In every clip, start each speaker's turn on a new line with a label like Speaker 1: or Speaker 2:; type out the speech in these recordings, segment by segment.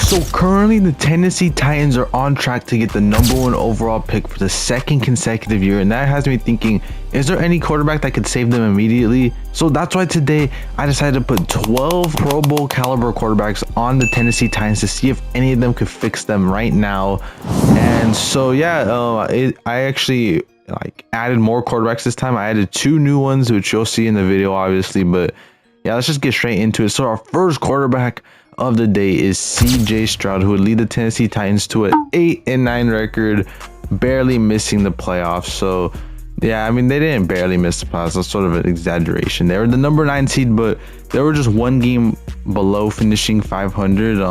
Speaker 1: So currently the Tennessee Titans are on track to get the #1 overall pick for the second consecutive year, and that has me thinking, is there any quarterback that could save them immediately? So that's why today I decided to put 12 Pro Bowl caliber quarterbacks on the Tennessee Titans to see if any of them could fix them right now. And so yeah, I actually added more quarterbacks this time. I added 2 new ones, which you'll see in the video obviously, but yeah, let's just get straight into it. So our first quarterback of the day is CJ Stroud, who would lead the Tennessee Titans to an 8-9 record, barely missing the playoffs. So yeah, I mean, they didn't barely miss the playoffs. That's sort of an exaggeration. They were the #9 seed, but they were just 1 game below finishing 500.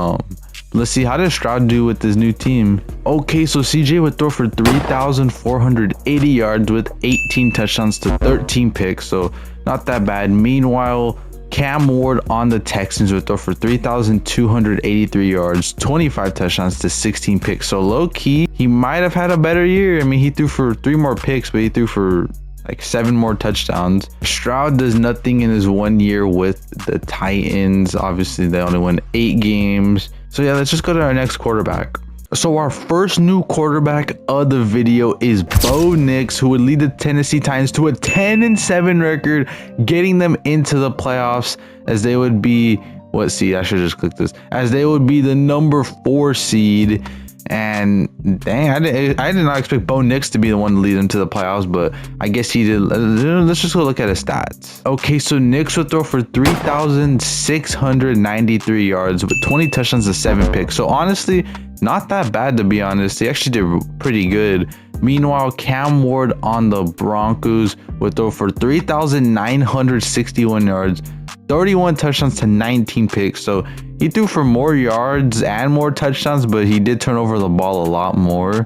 Speaker 1: Let's see, how does Stroud do with this new team? Okay, so CJ would throw for 3,480 yards with 18 touchdowns to 13 picks, so not that bad. Meanwhile, Cam Ward on the Texans would throw for 3,283 yards, 25 touchdowns to 16 picks. So low key, he might have had a better year. I mean, he threw for 3 more picks, but he threw for like 7 more touchdowns. Stroud does nothing in his 1 year with the Titans. Obviously, they only won 8 games. So yeah, let's just go to our next quarterback. So our first new quarterback of the video is Bo Nix, who would lead the Tennessee Titans to a 10-7 record, getting them into the playoffs as they would be, what seed? I should just click this. As they would be the #4 seed. And dang, I did not expect Bo Nix to be the one to lead them to the playoffs, but I guess he did. Let's just go look at his stats. Okay, so Nix would throw for 3,693 yards with 20 touchdowns to 7 picks. So honestly, not that bad, to be honest. They actually did pretty good. Meanwhile, Cam Ward on the Broncos would throw for 3,961 yards, 31 touchdowns to 19 picks. So he threw for more yards and more touchdowns, but he did turn over the ball a lot more.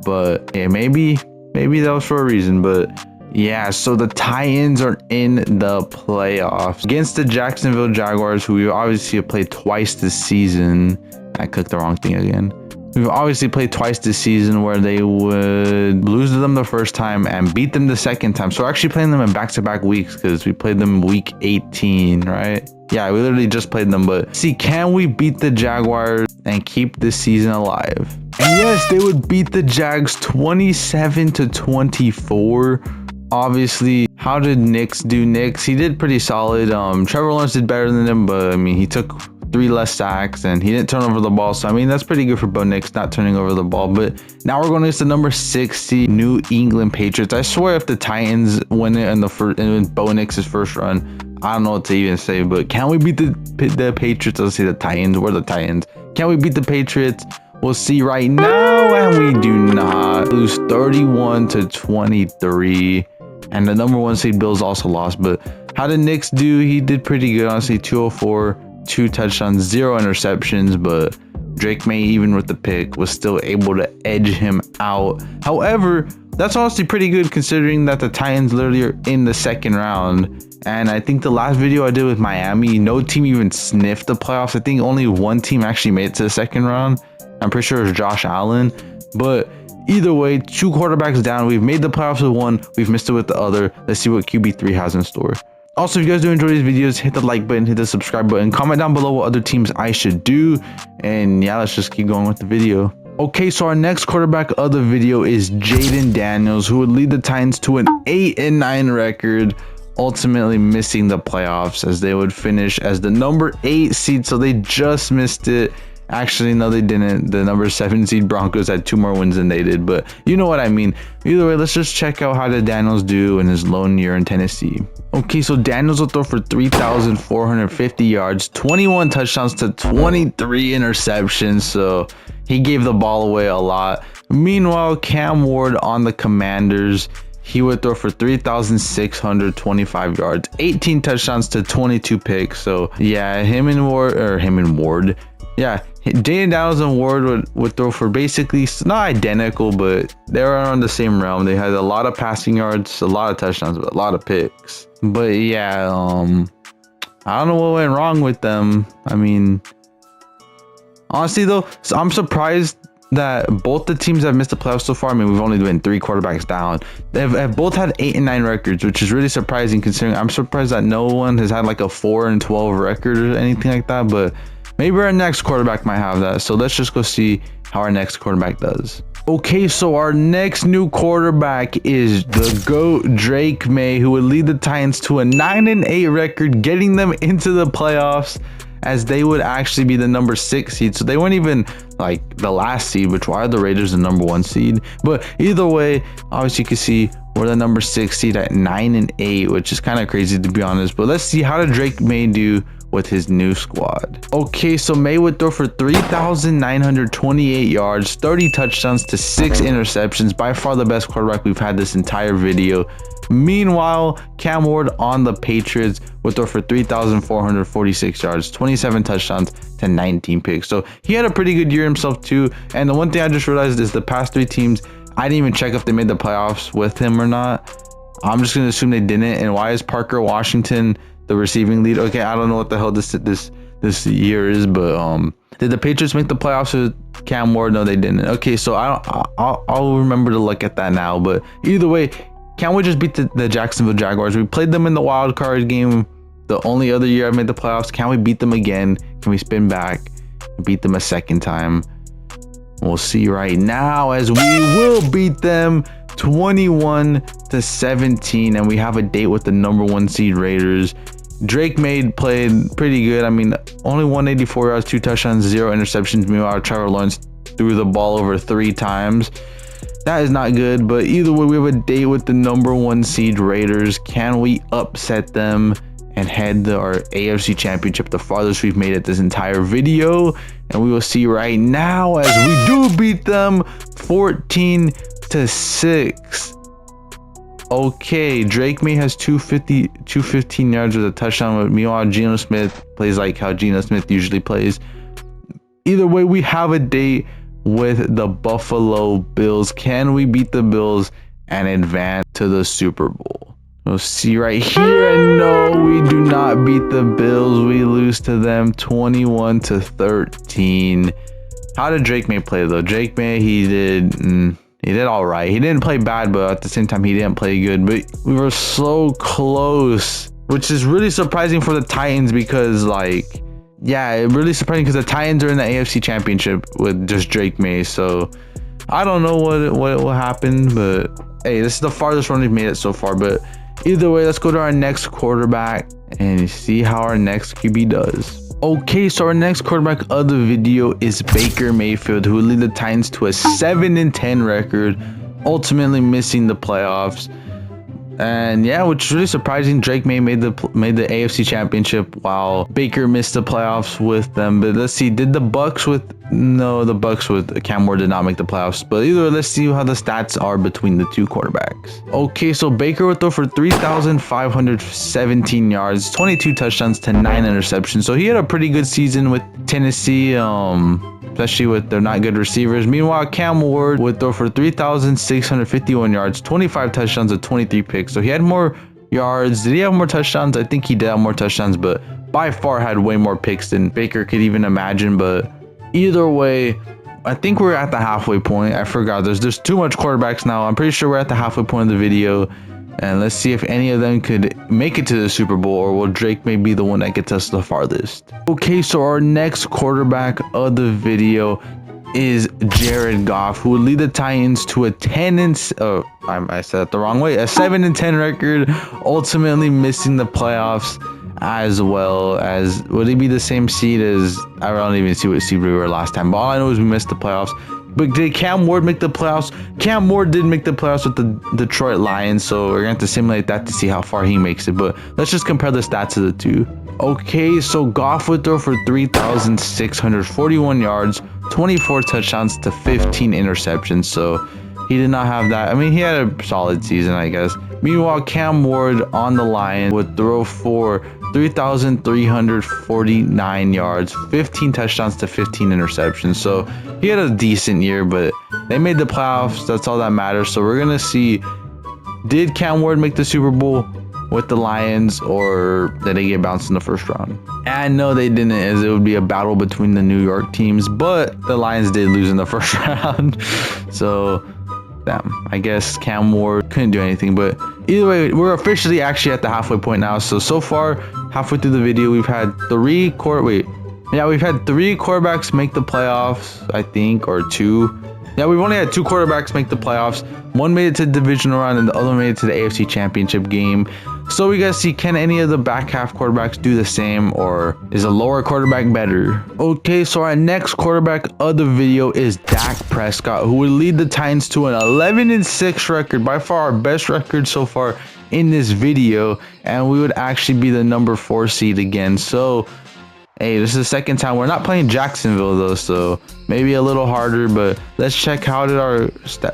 Speaker 1: But yeah, maybe that was for a reason. But yeah, so the Titans are in the playoffs against the Jacksonville Jaguars, who we obviously have played twice this season. I clicked the wrong thing again. We've obviously played twice this season, where they would lose to them the first time and beat them the second time. So we're actually playing them in back-to-back weeks, because we played them week 18, right? Yeah, we literally just played them. But see, can we beat the Jaguars and keep this season alive? And yes, they would beat the Jags 27-24. Obviously, how did Nix do? Nix, he did pretty solid. Trevor Lawrence did better than him, but I mean, he took 3 less sacks and he didn't turn over the ball. So I mean, that's pretty good for Bo Nix, not turning over the ball. But now we're going against the #60 New England Patriots. I swear, if the Titans win it in the first, and Bo Nix's first run, I don't know what to even say. But can we beat the Patriots? Let's see, the Titans. We're the Titans. Can we beat the Patriots? We'll see right now, and we do not. Lose 31-23, and the #1 seed Bills also lost. But how did Nix do? He did pretty good, honestly. 204. 2 touchdowns, 0 interceptions, but Drake May, even with the pick, was still able to edge him out. However, that's honestly pretty good, considering that the Titans literally are in the second round. And I think the last video I did with Miami, no team even sniffed the playoffs. I think only 1 team actually made it to the second round. I'm pretty sure it was Josh Allen. But either way, 2 quarterbacks down. We've made the playoffs with 1. We've missed it with the other. Let's see what QB3 has in store. Also, if you guys do enjoy these videos, hit the like button, hit the subscribe button, comment down below what other teams I should do. And yeah, let's just keep going with the video. Okay, so our next quarterback of the video is Jaden Daniels, who would lead the Titans to an 8-9 record, ultimately missing the playoffs as they would finish as the #8 seed. So they just missed it. Actually, no, they didn't. The #7 seed Broncos had 2 more wins than they did, but you know what I mean. Either way, let's just check out how did Daniels do in his lone year in Tennessee. Okay, so Daniels will throw for 3,450 yards, 21 touchdowns to 23 interceptions. So he gave the ball away a lot. Meanwhile, Cam Ward on the Commanders, he would throw for 3,625 yards, 18 touchdowns to 22 picks. So yeah, him and Ward. Yeah, Jaden Daniels and Ward would throw for basically, not identical, but they were on the same realm. They had a lot of passing yards, a lot of touchdowns, but a lot of picks. But yeah, I don't know what went wrong with them. I mean, honestly though, I'm surprised that both the teams that have missed the playoffs so far, I mean, we've only been 3 quarterbacks down. Have both had 8 and 9 records, which is really surprising considering I'm surprised that no one has had like a 4 and 12 record or anything like that. But maybe our next quarterback might have that. So let's just go see how our next quarterback does. Okay, so our next new quarterback is the GOAT Drake May, who would lead the Titans to a 9 and 8 record, getting them into the playoffs, as they would actually be the number 6 seed. So they weren't even like the last seed, which why are the Raiders the number 1 seed? But either way, obviously you can see we're the number 6 seed at 9 and 8, which is kind of crazy to be honest. But let's see how did Drake May do with his new squad. Okay, so May would throw for 3,928 yards, 30 touchdowns to 6 interceptions. By far the best quarterback we've had this entire video. Meanwhile, Cam Ward on the Patriots would throw for 3,446 yards, 27 touchdowns to 19 picks. So he had a pretty good year himself too. And the one thing I just realized is the past 3 teams, I didn't even check if they made the playoffs with him or not. I'm just gonna assume they didn't. And why is Parker Washington the receiving lead? Okay, I don't know what the hell this year is, but did the Patriots make the playoffs with Cam Ward? No, they didn't. Okay, so I'll remember to look at that now. But either way, Cam Ward just beat the Jacksonville Jaguars. We played them in the wild card game the only other year I made the playoffs. Can we beat them again? Can we spin back and beat them a second time? We'll see right now, as we will beat them 21-17, and we have a date with the number 1 seed Raiders. Drake May played pretty good. I mean, only 184 yards, 2 touchdowns, 0 interceptions. Meanwhile, Trevor Lawrence threw the ball over 3 times. That is not good, but either way, we have a date with the number 1 seed Raiders. Can we upset them and head to our AFC Championship, the farthest we've made it this entire video? And we will see right now, as we do beat them 14-6. Okay, Drake May has 215 yards with a touchdown. Meanwhile, Geno Smith plays like how Geno Smith usually plays. Either way, we have a date with the Buffalo Bills. Can we beat the Bills and advance to the Super Bowl? We'll see right here. And no, we do not beat the Bills. We lose to them 21-13. How did Drake May play though? Drake May, he did all right. He didn't play bad, but at the same time, he didn't play good. But we were so close, which is really surprising for the Titans because, like, yeah, it really surprising because the Titans are in the AFC Championship with just Drake May. So I don't know what happened, but hey, this is the farthest run we've made it so far. But either way, let's go to our next quarterback and see how our next QB does. Okay, so our next quarterback of the video is Baker Mayfield, who will lead the Titans to a 7-10 record, ultimately missing the playoffs. And yeah, which is really surprising. Drake May made the AFC Championship while Baker missed the playoffs with them. But let's see, did the Bucks with Cam Ward did not make the playoffs. But either way, let's see how the stats are between the 2 quarterbacks. Okay, so Baker would throw for 3,517 yards, 22 touchdowns to 9 interceptions. So he had a pretty good season with Tennessee, especially with their not good receivers. Meanwhile, Cam Ward would throw for 3,651 yards, 25 touchdowns to 23 picks. So he had more yards. Did he have more touchdowns? I think he did have more touchdowns, but by far had way more picks than Baker could even imagine. But either way, I think we're at the halfway point. I forgot. There's too much quarterbacks now. I'm pretty sure we're at the halfway point of the video. And let's see if any of them could make it to the Super Bowl, or will Drake may be the one that gets us the farthest. Okay, so our next quarterback of the video is Jared Goff, who will lead the Titans to a 7-10 record, ultimately missing the playoffs, as well as, would he be the same seed as, I don't even see what seed we were last time, but all I know is we missed the playoffs. But did Cam Ward make the playoffs? Cam Ward did make the playoffs with the Detroit Lions, so we're going to have to simulate that to see how far he makes it. But let's just compare the stats of the 2. Okay, so Goff would throw for 3,641 yards, 24 touchdowns to 15 interceptions. So he did not have that. I mean, he had a solid season, I guess. Meanwhile, Cam Ward on the Lions would throw for 3,349 yards, 15 touchdowns to 15 interceptions. So he had a decent year, but they made the playoffs. That's all that matters. So we're going to see, did Cam Ward make the Super Bowl? with the Lions, or did they get bounced in the first round? And no, they didn't, as it would be a battle between the New York teams, but the Lions did lose in the first round. So damn, I guess Cam Ward couldn't do anything. But either way, we're officially actually at the halfway point now. So far, halfway through the video, we've had three quarterbacks make the playoffs, I think, or two. Yeah, we've only had two quarterbacks make the playoffs. One made it to the divisional round and the other made it to the AFC Championship game. So we gotta see, can any of the back half quarterbacks do the same, or is a lower quarterback better? Okay, so our next quarterback of the video is Dak Prescott, who would lead the Titans to an 11-6 record, by far our best record so far in this video, and we would actually be the number 4 seed again. So hey, this is the second time. We're not playing Jacksonville though, so maybe a little harder, but let's check how did our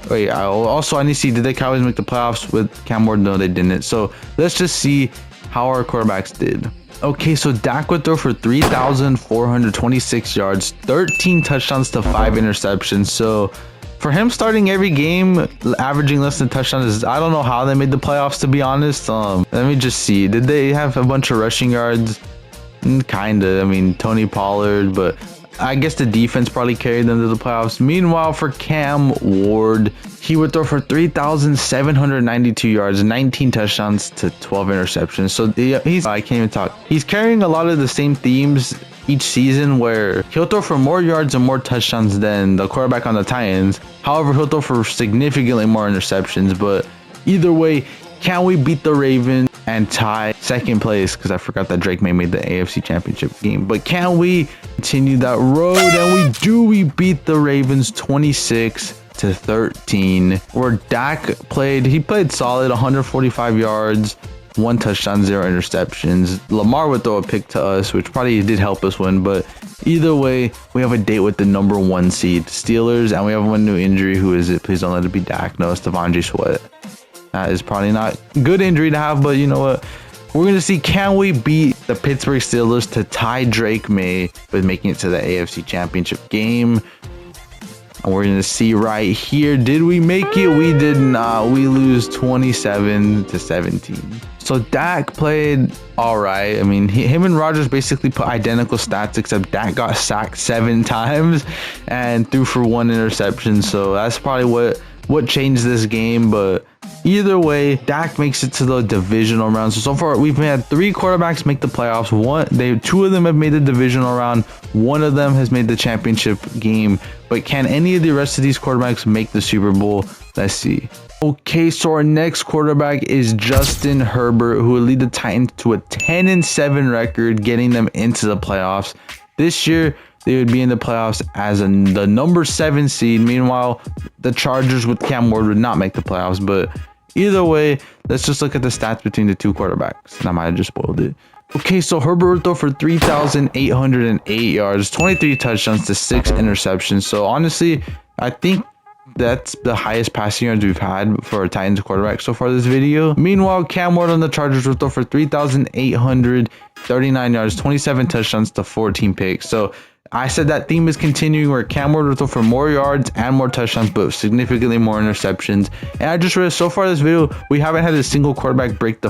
Speaker 1: I need to see, did the Cowboys make the playoffs with Cam Ward? No, they didn't. So let's just see how our quarterbacks did. Okay, so Dak would throw for 3,426 yards, 13 touchdowns to 5 interceptions. So for him starting every game, averaging less than touchdowns, I don't know how they made the playoffs, to be honest. Let me just see. Did they have a bunch of rushing yards? Kinda. I mean, Tony Pollard, but I guess the defense probably carried them to the playoffs. Meanwhile, for Cam Ward, he would throw for 3,792 yards, 19 touchdowns to 12 interceptions. So I can't even talk. He's carrying a lot of the same themes each season, where he'll throw for more yards and more touchdowns than the quarterback on the Titans. However, he'll throw for significantly more interceptions. But either way, can we beat the Ravens and tie second place? Because I forgot that Drake May made the AFC Championship game. But can we continue that road? And we do. We beat the Ravens 26-13. Where Dak played solid, 145 yards, 1 touchdown, 0 interceptions. Lamar would throw a pick to us, which probably did help us win. But either way, we have a date with the number 1 seed Steelers, and we have one new injury. Who is it? Please don't let it be Dak. No, it's Devondre Sweat. That is probably not a good injury to have, but you know what? We're going to see, can we beat the Pittsburgh Steelers to tie Drake May with making it to the AFC Championship game? And we're going to see right here. Did we make it? We did not. We lose 27-17. So Dak played all right. I mean, him and Rodgers basically put identical stats, except Dak got sacked 7 times and threw for 1 interception. So that's probably what changed this game. But either way, Dak makes it to the divisional round. So far, we've had 3 quarterbacks make the playoffs. 2 of them have made the divisional round. 1 of them has made the championship game. But can any of the rest of these quarterbacks make the Super Bowl? Let's see. Okay, so our next quarterback is Justin Herbert, who will lead the Titans to a 10-7 record, getting them into the playoffs. This year, they would be in the playoffs as the number 7 seed. Meanwhile, the Chargers with Cam Ward would not make the playoffs. But either way, let's just look at the stats between the 2 quarterbacks. And I might have just spoiled it. Okay, so Herbert would throw for 3,808 yards, 23 touchdowns to 6 interceptions. So honestly, I think that's the highest passing yards we've had for a Titans quarterback so far this video. Meanwhile, Cam Ward on the Chargers would throw for 3,839 yards, 27 touchdowns to 14 picks. So I said that theme is continuing, where Cam Ward would throw for more yards and more touchdowns, but significantly more interceptions. And I just realized so far this video, we haven't had a single quarterback break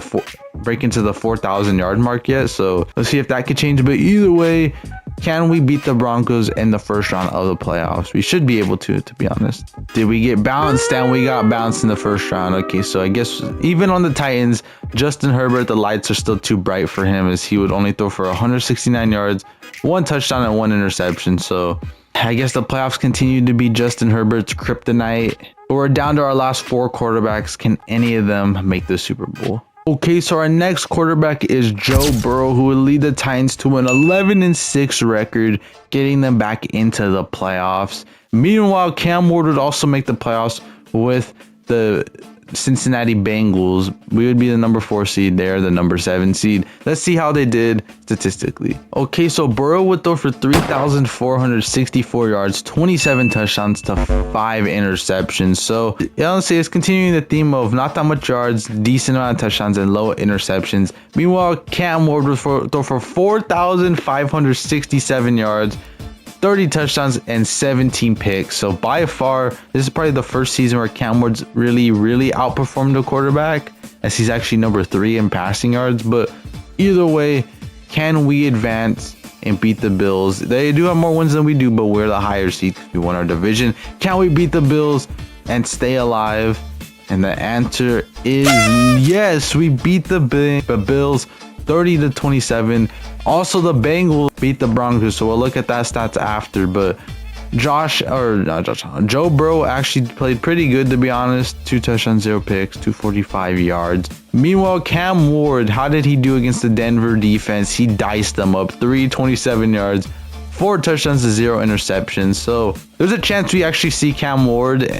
Speaker 1: into the 4,000 yard mark yet. So let's see if that could change. But either way, can we beat the Broncos in the first round of the playoffs? We should be able to be honest. Did we get bounced? And we got bounced in the first round. Okay, so I guess even on the Titans, Justin Herbert, the lights are still too bright for him, as he would only throw for 169 yards, 1 touchdown and 1 interception. So I guess the playoffs continue to be Justin Herbert's kryptonite. But we're down to our last 4 quarterbacks. Can any of them make the Super Bowl? Okay, so our next quarterback is Joe Burrow, who will lead the Titans to an 11-6 record, getting them back into the playoffs. Meanwhile, Cam Ward would also make the playoffs with the Cincinnati Bengals. We would be the number 4 seed there, the number 7 seed. Let's see how they did statistically. Okay, so Burrow would throw for 3,464 yards, 27 touchdowns to 5 interceptions. So honestly, it's continuing the theme of not that much yards, decent amount of touchdowns, and low interceptions. Meanwhile, Cam Ward would throw for 4,567 yards, 30 touchdowns and 17 picks. So by far, this is probably the first season where Cam Ward's really outperformed the quarterback, as he's actually number 3 in passing yards. But either way, can we advance and beat the Bills? They do have more wins than we do, but we're the higher seed because we won our division. Can we beat the Bills and stay alive? And the answer is yes. We beat the Bills 30-27. Also, the Bengals beat the Broncos, so we'll look at that stats after. But Joe Burrow actually played pretty good, to be honest. 2 touchdowns, 0 picks, 245 yards. Meanwhile, Cam Ward, how did he do against the Denver defense? He diced them up, 327 yards, 4 touchdowns to 0 interceptions. So there's a chance we actually see Cam Ward.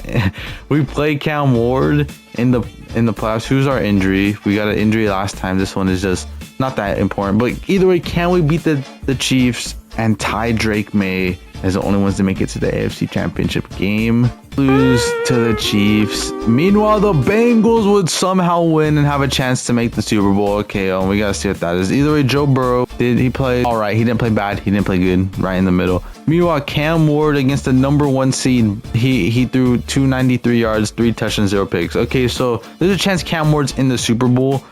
Speaker 1: We play Cam Ward in the playoffs. Who's our injury? We got an injury last time. This one is just not that important. But either way, can we beat the Chiefs and tie Drake May as the only ones to make it to the AFC Championship game? Lose to the Chiefs. Meanwhile, the Bengals would somehow win and have a chance to make the Super Bowl. Okay, we gotta see what that is. Either way, Joe Burrow, did he play all right? He didn't play bad. He didn't play good. Right in the middle. Meanwhile, Cam Ward against the number 1 seed, he threw 293 yards, 3 touchdowns, 0 picks. Okay, so there's a chance Cam Ward's in the Super Bowl.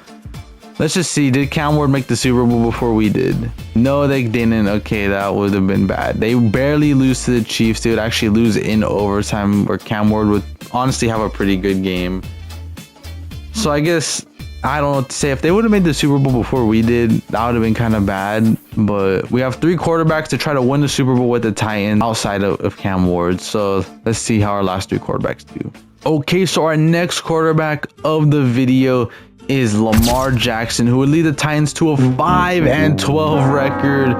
Speaker 1: Let's just see. Did Cam Ward make the Super Bowl before we did? No, they didn't. Okay, that would have been bad. They barely lose to the Chiefs. They would actually lose in overtime, where Cam Ward would honestly have a pretty good game. So I guess, I don't know what to say. If they would have made the Super Bowl before we did, that would have been kind of bad. But we have 3 quarterbacks to try to win the Super Bowl with the Titans outside of Cam Ward. So let's see how our last 3 quarterbacks do. Okay, so our next quarterback of the video is Lamar Jackson, who would lead the Titans to a 5-12 record,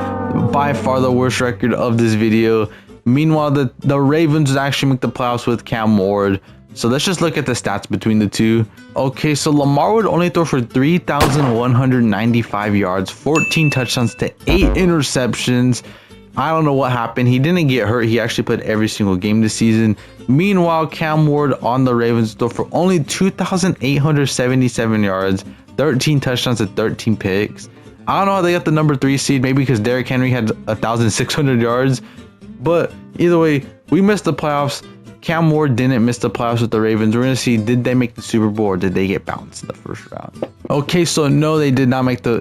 Speaker 1: by far the worst record of this video. Meanwhile, the Ravens would actually make the playoffs with Cam Ward. So let's just look at the stats between the two. Okay, so Lamar would only throw for 3,195 yards, 14 touchdowns to 8 interceptions. I don't know what happened. He didn't get hurt. He actually played every single game this season. Meanwhile, Cam Ward on the Ravens threw for only 2,877 yards, 13 touchdowns to 13 picks. I don't know how they got the number 3 seed. Maybe because Derrick Henry had 1,600 yards. But either way, we missed the playoffs. Cam Ward didn't miss the playoffs with the Ravens. We're going to see, did they make the Super Bowl or did they get bounced in the first round? Okay, so no, they did not make the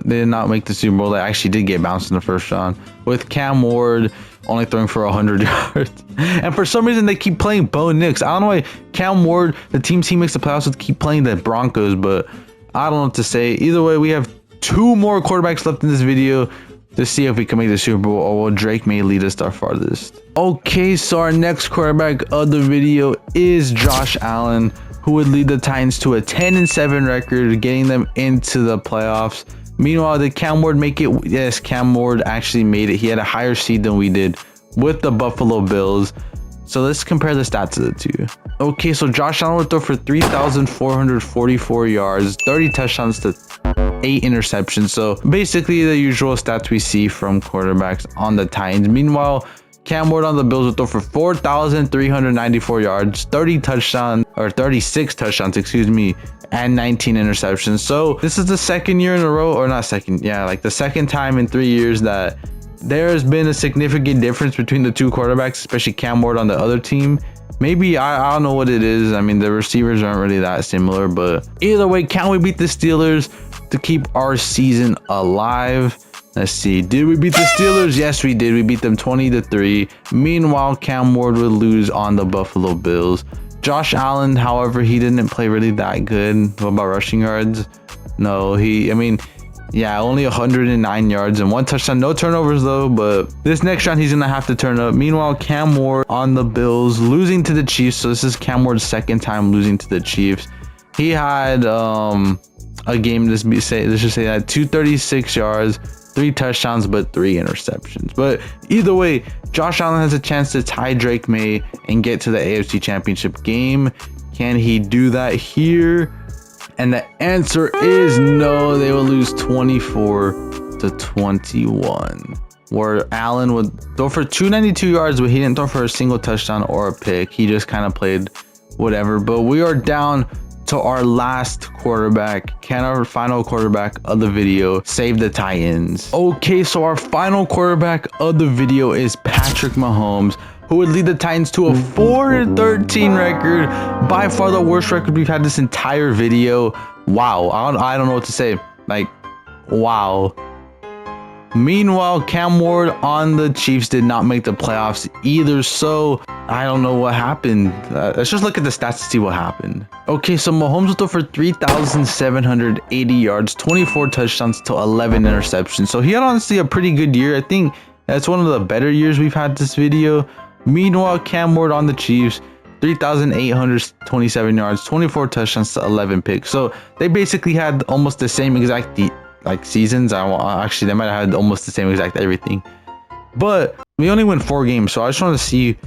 Speaker 1: Super Bowl. They actually did get bounced in the first round, with Cam Ward only throwing for 100 yards. And for some reason, they keep playing Bo Nix. I don't know why Cam Ward, the teams he makes the playoffs with, keep playing the Broncos, but I don't know what to say. Either way, we have 2 more quarterbacks left in this video to see if we can make the Super Bowl, or will Drake May lead us our farthest. Okay, so our next quarterback of the video is Josh Allen, who would lead the Titans to a 10-7 record, getting them into the playoffs. Meanwhile, did Cam Ward make it? Yes, Cam Ward actually made it. He had a higher seed than we did with the Buffalo Bills. So let's compare the stats of the two. Okay, so Josh Allen would throw for 3,444 yards, 30 touchdowns to 8 interceptions. So basically the usual stats we see from quarterbacks on the Titans. Meanwhile, Cam Ward on the Bills would throw for 4,394 yards, 36 touchdowns, excuse me, and 19 interceptions. So this is the second year in a row, or not second, yeah, like the second time in 3 years that there has been a significant difference between the 2 quarterbacks, especially Cam Ward on the other team. Maybe, I don't know what it is. I mean, the receivers aren't really that similar, but either way, can we beat the Steelers to keep our season alive? Let's see. Did we beat the Steelers? Yes, we did. We beat them 20-3. Meanwhile, Cam Ward would lose on the Buffalo Bills. Josh Allen, however, he didn't play really that good. What about rushing yards? No, only 109 yards and 1 touchdown. No turnovers though, but this next round he's gonna have to turn up. Meanwhile, Cam Ward on the Bills losing to the Chiefs. So this is Cam Ward's second time losing to the Chiefs. He had a game, let's just say that 236 yards, 3 touchdowns, but 3 interceptions. But either way, Josh Allen has a chance to tie Drake May and get to the AFC Championship game. Can he do that here? And the answer is no. They will lose 24-21. Where Allen would throw for 292 yards, but he didn't throw for a single touchdown or a pick. He just kind of played whatever. But we are down to our last quarterback. Can our final quarterback of the video save the Titans? Okay, so our final quarterback of the video is Patrick Mahomes, who would lead the Titans to a 4-13 record. By far the worst record we've had this entire video. Wow, I don't know what to say. Like, wow. Meanwhile, Cam Ward on the Chiefs did not make the playoffs either, so I don't know what happened. Let's just look at the stats to see what happened. Okay, so Mahomes will throw for 3,780 yards, 24 touchdowns to 11 interceptions. So he had honestly a pretty good year. I think that's one of the better years we've had this video. Meanwhile, Cam Ward on the Chiefs, 3,827 yards, 24 touchdowns to 11 picks. So they basically had almost the same exact seasons. Actually, they might have had almost the same exact everything, but we only win 4 games. So I just want to see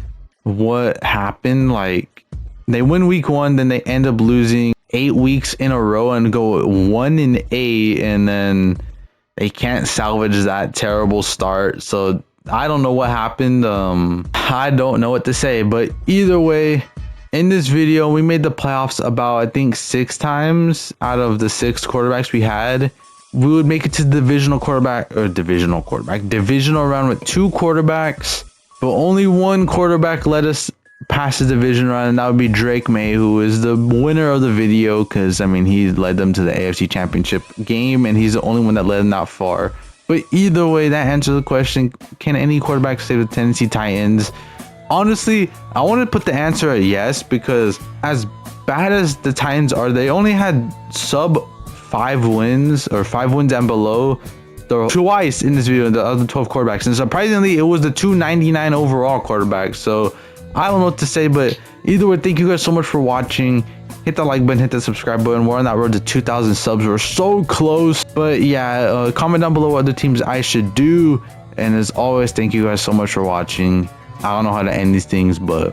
Speaker 1: what happened. Like, they win week 1, then they end up losing 8 weeks in a row and go 1-8, and then they can't salvage that terrible start. So I don't know what happened. I don't know what to say, but either way, in this video we made the playoffs about, I think, 6 times out of the 6 quarterbacks we had. We would make it to divisional round with 2 quarterbacks, but only one quarterback let us past the division round, and that would be Drake May, who is the winner of the video, because I mean, he led them to the AFC Championship game, and he's the only one that led them that far. But either way, that answers the question: can any quarterback save the Tennessee Titans? Honestly, I want to put the answer at yes, because as bad as the Titans are, they only had sub 5 wins, or 5 wins and below, twice in this video, the other 12 quarterbacks, and surprisingly it was the 299 overall quarterbacks. So I don't know what to say, but either way, thank you guys so much for watching. Hit the like button, hit the subscribe button. We're on that road to 2,000 subs. We're so close. But yeah, comment down below what other teams I should do, and as always, thank you guys so much for watching. I don't know how to end these things, but